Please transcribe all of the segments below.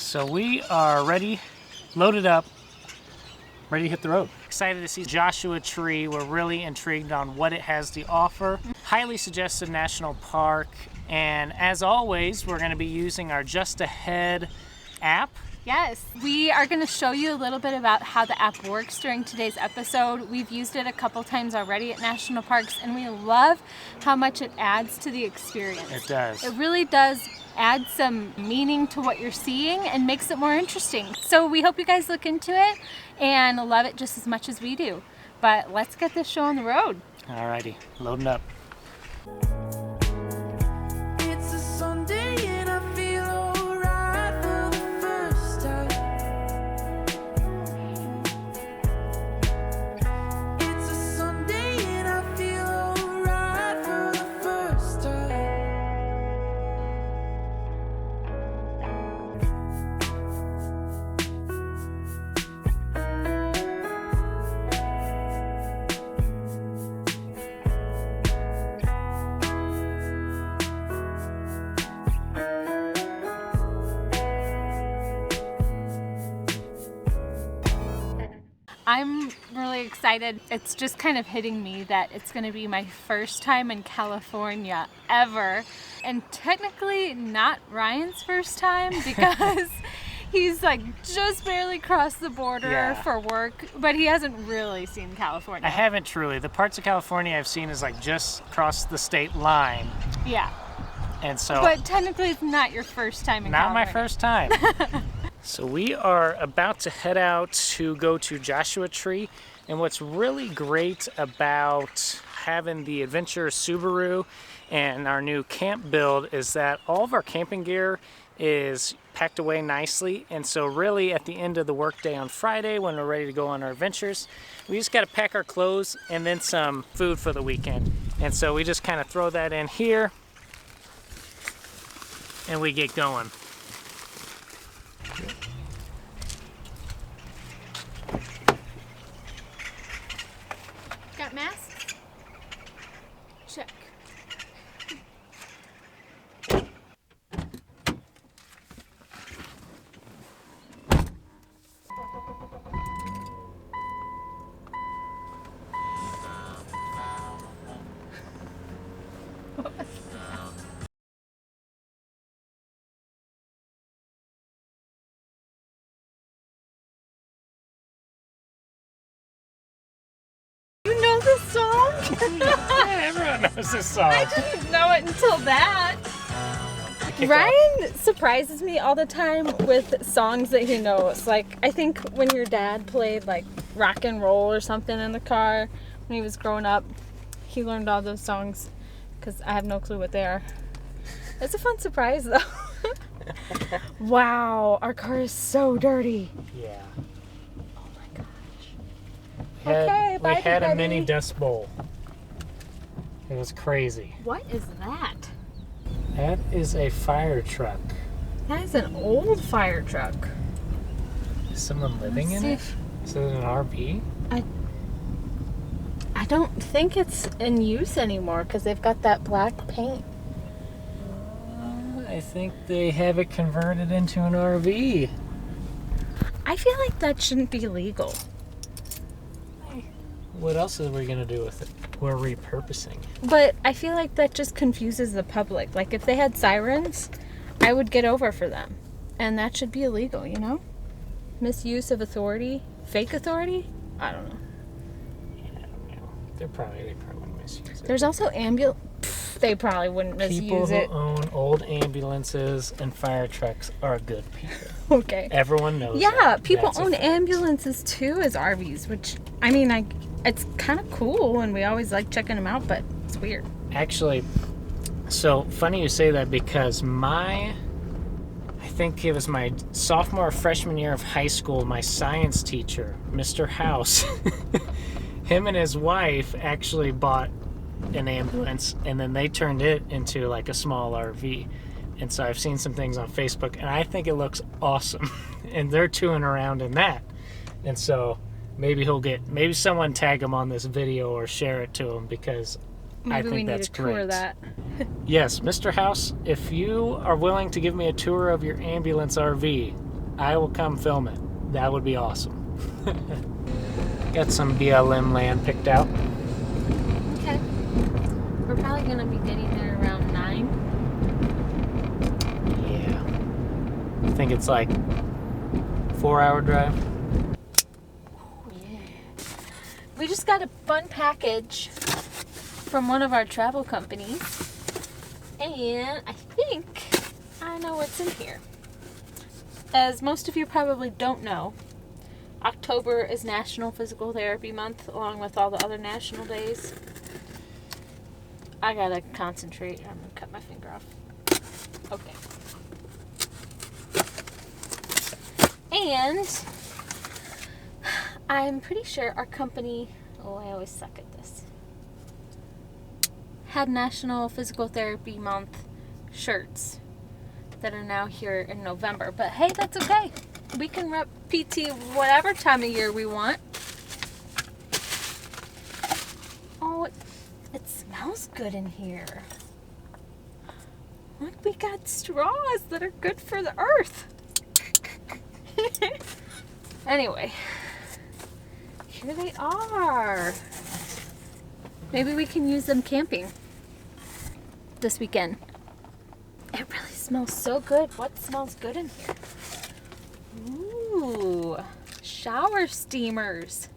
So we are ready, loaded up, ready to hit the road. Excited to see Joshua Tree. We're really intrigued on what it has to offer. Highly suggested national park. And as always, we're going to be using our Just Ahead app. Yes, we are going to show you a little bit about how the app works during today's episode. We've used it a couple times already at national parks, and we love how much it adds to the experience. It does. It really does add some meaning to what you're seeing and makes it more interesting. So we hope you guys look into it and love it just as much as we do. But let's get this show on the road. Alrighty, loading up. I'm really excited. It's just kind of hitting me that it's going to be my first time in California ever. And technically not Ryan's first time because he's like just barely crossed the border for work, but he hasn't really seen California. I haven't truly. The parts of California I've seen is like just across the state line. Yeah. And so. But technically it's not your first time in California. Not my first time. So we are about to head out to go to Joshua Tree, and what's really great about having the Adventure Subaru and our new camp build is that all of our camping gear is packed away nicely, and so really at the end of the workday on Friday when we're ready to go on our adventures, we just got to pack our clothes and then some food for the weekend. And so we just kind of throw that in here and we get going. Got masks? Check. You know this song? Yeah, everyone knows this song. I didn't know it until that. Ryan surprises me all the time with songs that he knows. Like, I think when your dad played like rock and roll or something in the car when he was growing up, he learned all those songs because I have no clue what they are. It's a fun surprise though. Wow, our car is so dirty. Yeah. Oh my gosh. We had a mini dust bowl. It was crazy. What is that? That is a fire truck. That is an old fire truck. Is someone living in it? Is it an RV? I don't think it's in use anymore because they've got that black paint. I think they have it converted into an RV. I feel like that shouldn't be legal. What else are we going to do with it? We're repurposing. But I feel like that just confuses the public. Like if they had sirens, I would get over for them. And that should be illegal, you know? Misuse of authority? Fake authority? I don't know. Yeah, I don't know. They probably wouldn't misuse it. There's also they probably wouldn't misuse People it. who own old ambulances and fire trucks are good people. Okay. Everyone knows that. Yeah, people That's a own fact. ambulances too as RVs, which, I mean, it's kind of cool and we always like checking them out, but it's weird. Actually, so funny you say that because I think it was my sophomore or freshman year of high school, my science teacher, Mr. House, him and his wife actually bought an ambulance and then they turned it into like a small RV. And so I've seen some things on Facebook and I think it looks awesome. And they're touring around in that. And so maybe someone tag him on this video or share it to him because Maybe I think we need that's to tour great. that. Yes, Mr. House, if you are willing to give me a tour of your ambulance RV, I will come film it. That would be awesome. Got some BLM land picked out. Okay. We're probably going to be getting there around 9. Yeah. I think it's like 4-hour drive. Yeah. We just got a fun package from one of our travel companies. And I think I know what's in here. As most of you probably don't know, October is National Physical Therapy Month, along with all the other national days. I gotta concentrate. I'm gonna cut my finger off. Okay. And I'm pretty sure our company, I always suck at this, had National Physical Therapy Month shirts that are now here in November. But hey, that's okay. We can rep PT whatever time of year we want. Oh, it smells good in here. Look, we got straws that are good for the earth. Anyway, here they are. Maybe we can use them camping this weekend. It really smells so good. What smells good in here? Ooh, shower steamers,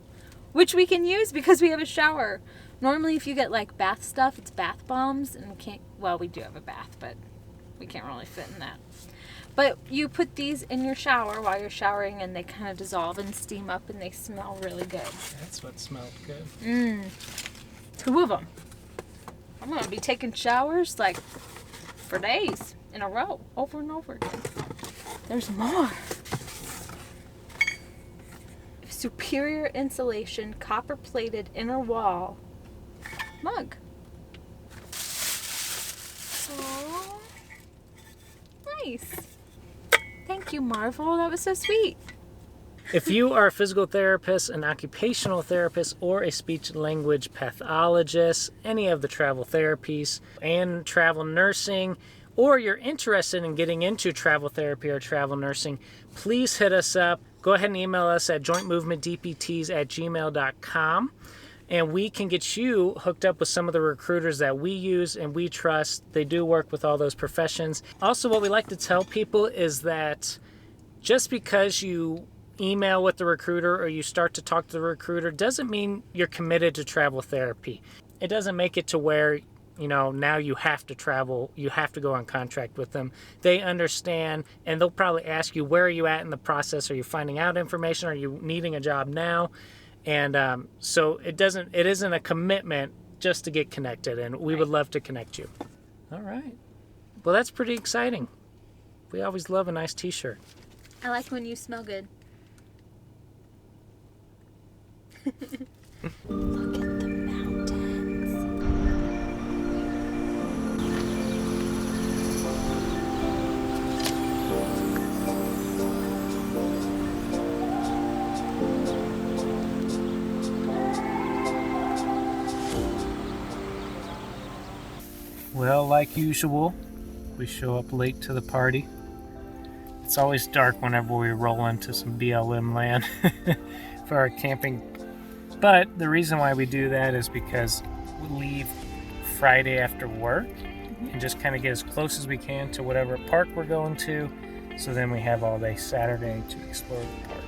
which we can use because we have a shower. Normally, if you get like bath stuff, it's bath bombs, and we do have a bath, but we can't really fit in that. But you put these in your shower while you're showering, and they kind of dissolve and steam up, and they smell really good. That's what smelled good. 2 of them. I'm going to be taking showers like for days in a row, over and over again. There's more. Superior insulation, copper-plated inner wall mug. Aww. Nice. Thank you, Marvel. That was so sweet. If you are a physical therapist, an occupational therapist, or a speech language pathologist, any of the travel therapies and travel nursing, or you're interested in getting into travel therapy or travel nursing, please hit us up. Go ahead and email us at jointmovementdpts@gmail.com, and we can get you hooked up with some of the recruiters that we use and we trust. They do work with all those professions. Also, what we like to tell people is that just because you email with the recruiter or you start to talk to the recruiter doesn't mean you're committed to travel therapy. It doesn't make it to where, now you have to travel, you have to go on contract with them. They understand, and they'll probably ask you, where are you at in the process? Are you finding out information? Are you needing a job now? And so it isn't a commitment just to get connected, and we would love to connect you. All right. Well, that's pretty exciting. We always love a nice t-shirt. I like when you smell good. Look at the mountains. Well, like usual, we show up late to the party. It's always dark whenever we roll into some BLM land for our camping. But the reason why we do that is because we leave Friday after work and just kind of get as close as we can to whatever park we're going to. So then we have all day Saturday to explore the park.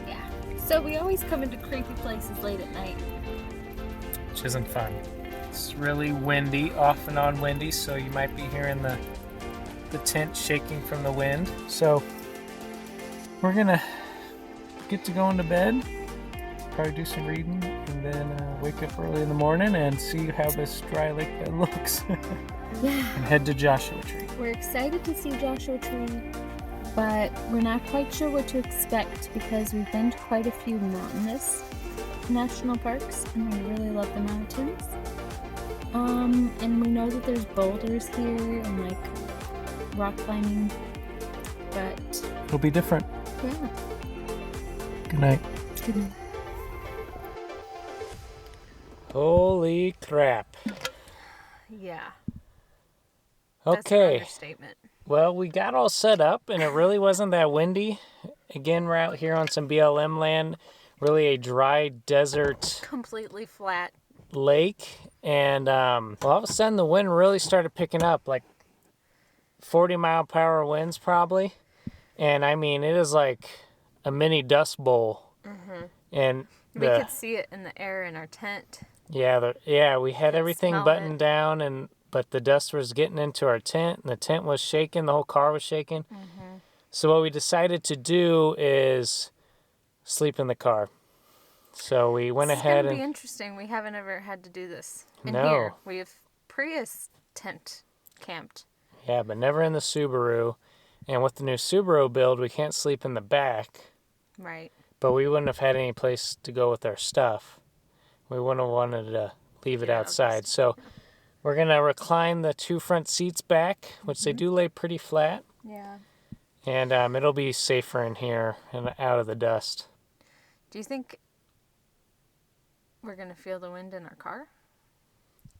Yeah. So we always come into creepy places late at night. Which isn't fun. It's really windy, off and on windy, so you might be hearing the tent shaking from the wind. So we're gonna get to going to bed, probably do some reading, and then wake up early in the morning and see how this dry lake bed looks. Yeah. And head to Joshua Tree. We're excited to see Joshua Tree, but we're not quite sure what to expect because we've been to quite a few mountainous national parks and we really love the mountains. And we know that there's boulders here and like rock climbing, but It'll be different. yeah. Good night. Good night. Holy crap. Yeah. Okay. That's an understatement. Well, we got all set up, and it really wasn't that windy. Again, we're out here on some BLM land, really a dry desert Completely flat. lake. And well, all of a sudden, the wind really started picking up, like 40-mile-per-hour winds probably. And I mean, it is like a mini dust bowl. Mm-hmm. And we could see it in the air in our tent. Yeah, we had everything buttoned it. down, but the dust was getting into our tent, and the tent was shaking. The whole car was shaking. Mm-hmm. So what we decided to do is sleep in the car. So we went ahead and... It's going to be interesting. We haven't ever had to do this in No. here. We have Prius tent camped. Yeah, but never in the Subaru. And with the new Subaru build, we can't sleep in the back. Right. But we wouldn't have had any place to go with our stuff. We wouldn't have wanted to leave it outside. So we're going to recline the two front seats back, which they do lay pretty flat. Yeah. And it'll be safer in here and out of the dust. Do you think we're going to feel the wind in our car?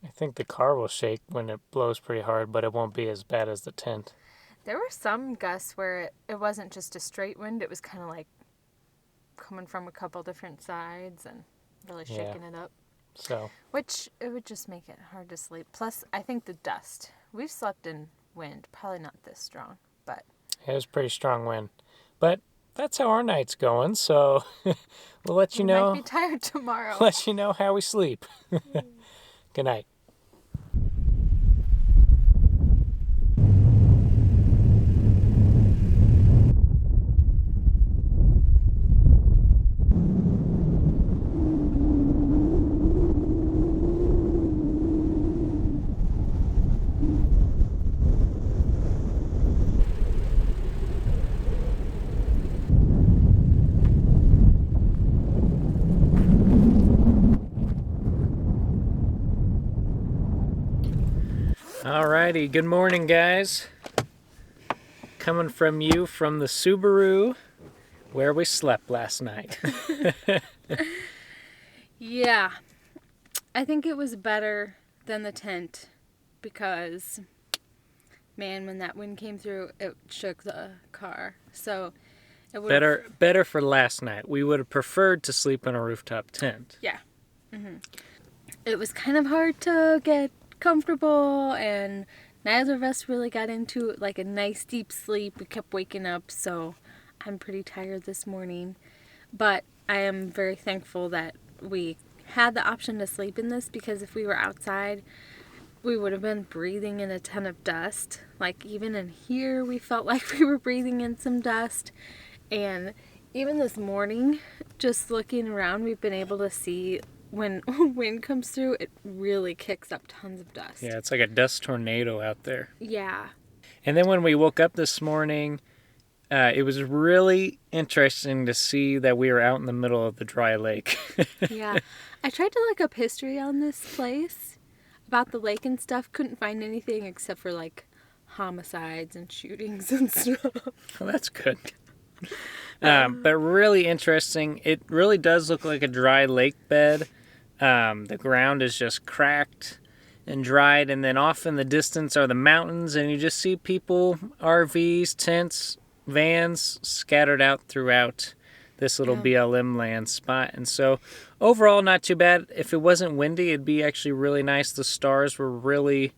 I think the car will shake when it blows pretty hard, but it won't be as bad as the tent. There were some gusts where it wasn't just a straight wind. It was kind of like coming from a couple different sides and really shaking it up. So, which it would just make it hard to sleep. Plus, I think the dust. We've slept in wind, probably not this strong, but it was pretty strong wind. But that's how our night's going, so we'll let you know. Might be tired tomorrow. Let you know how we sleep. Good night. Alrighty, good morning, guys. Coming from you from the Subaru where we slept last night. Yeah, I think it was better than the tent because, man, when that wind came through, it shook the car. So it would better for last night. We would have preferred to sleep in a rooftop tent. Yeah. Mm-hmm. It was kind of hard to get comfortable, and neither of us really got into like a nice deep sleep. We kept waking up, so I'm pretty tired this morning, but I am very thankful that we had the option to sleep in this, because if we were outside we would have been breathing in a ton of dust. Like even in here we felt like we were breathing in some dust, and even this morning just looking around we've been able to see when wind comes through, it really kicks up tons of dust. Yeah, it's like a dust tornado out there. Yeah. And then when we woke up this morning, it was really interesting to see that we were out in the middle of the dry lake. Yeah. I tried to look up history on this place, about the lake and stuff. Couldn't find anything except for like homicides and shootings and stuff. Well, that's good. But really interesting. It really does look like a dry lake bed. The ground is just cracked and dried, and then off in the distance are the mountains, and you just see people, RVs, tents, vans scattered out throughout this little BLM land spot. And so overall, not too bad. If it wasn't windy, it'd be actually really nice. The stars were really,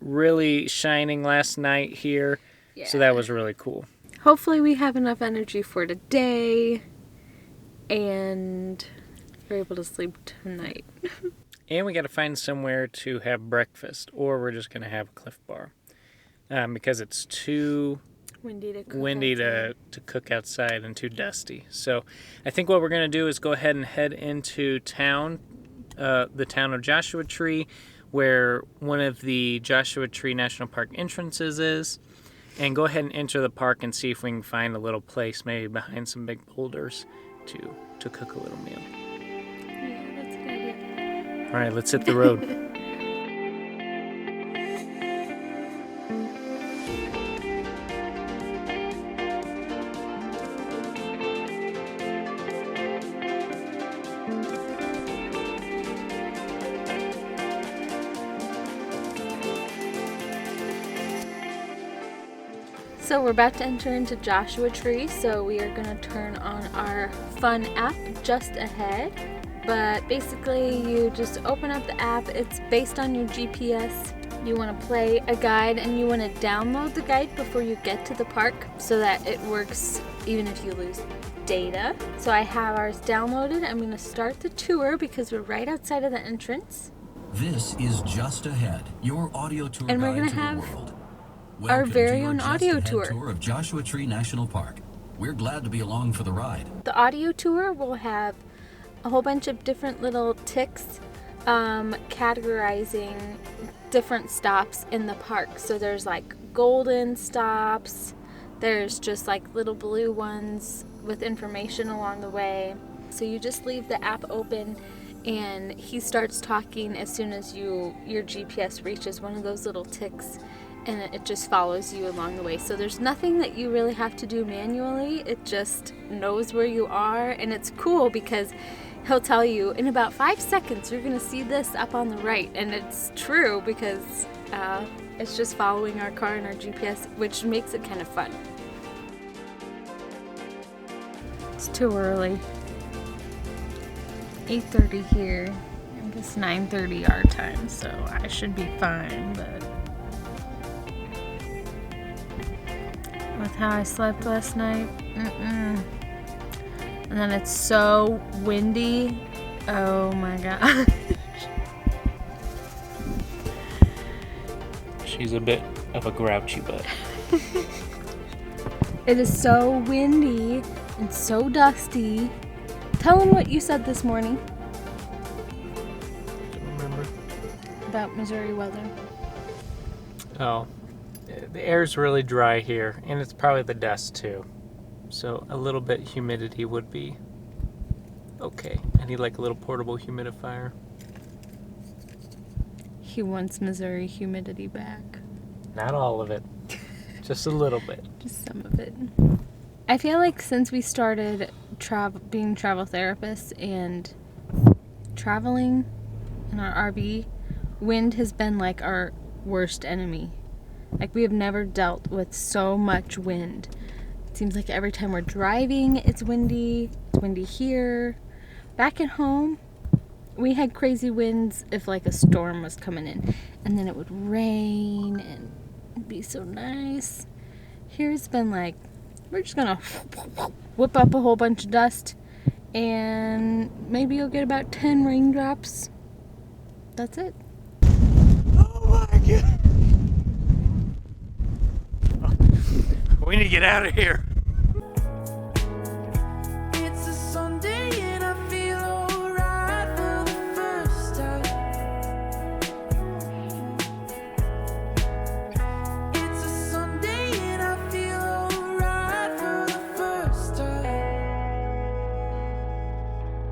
really shining last night here. Yeah. So that was really cool. Hopefully we have enough energy for today and we're able to sleep tonight. And we got to find somewhere to have breakfast, or we're just going to have a Cliff Bar because it's too windy to cook outside and too dusty. So I think what we're going to do is go ahead and head into town, the town of Joshua Tree, where one of the Joshua Tree National Park entrances is, and go ahead and enter the park and see if we can find a little place, maybe behind some big boulders, to cook a little meal. Yeah, that's a good idea. All right, let's hit the road. So we're about to enter into Joshua Tree, so we are going to turn on our fun app just ahead. But basically you just open up the app, it's based on your GPS. You want to play a guide and you want to download the guide before you get to the park so that it works even if you lose data. So I have ours downloaded. I'm going to start the tour because we're right outside of the entrance. This is Just Ahead, your audio tour And we're guide gonna to have the world. our Welcome very to your own Just audio Ahead tour of Joshua Tree National Park. We're glad to be along for the ride. The audio tour will have a whole bunch of different little ticks categorizing different stops in the park. So there's like golden stops, there's just like little blue ones with information along the way. So you just leave the app open and he starts talking as soon as your GPS reaches one of those little ticks, and it just follows you along the way. So there's nothing that you really have to do manually. It just knows where you are, and it's cool because he'll tell you in about 5 seconds you're gonna see this up on the right, and it's true because it's just following our car and our GPS, which makes it kind of fun. It's too early. 8:30 here. I guess 9:30 our time, so I should be fine, but with how I slept last night, and then it's so windy. Oh my god. She's a bit of a grouchy butt. It is so windy and so dusty. Tell them what you said this morning Don't remember. about Missouri weather. Oh, the air's really dry here, and it's probably the dust too. So a little bit humidity would be okay. I need like a little portable humidifier. He wants Missouri humidity back. Not all of it, just a little bit. Just some of it. I feel like since we started being travel therapists and traveling in our RV, wind has been like our worst enemy. Like we have never dealt with so much wind. It seems like every time we're driving, it's windy. It's windy here. Back at home, we had crazy winds if like a storm was coming in, and then it would rain and it'd be so nice. Here it's been like, we're just gonna whip up a whole bunch of dust and maybe you'll get about 10 raindrops. That's it. Oh my god. We need to get out of here.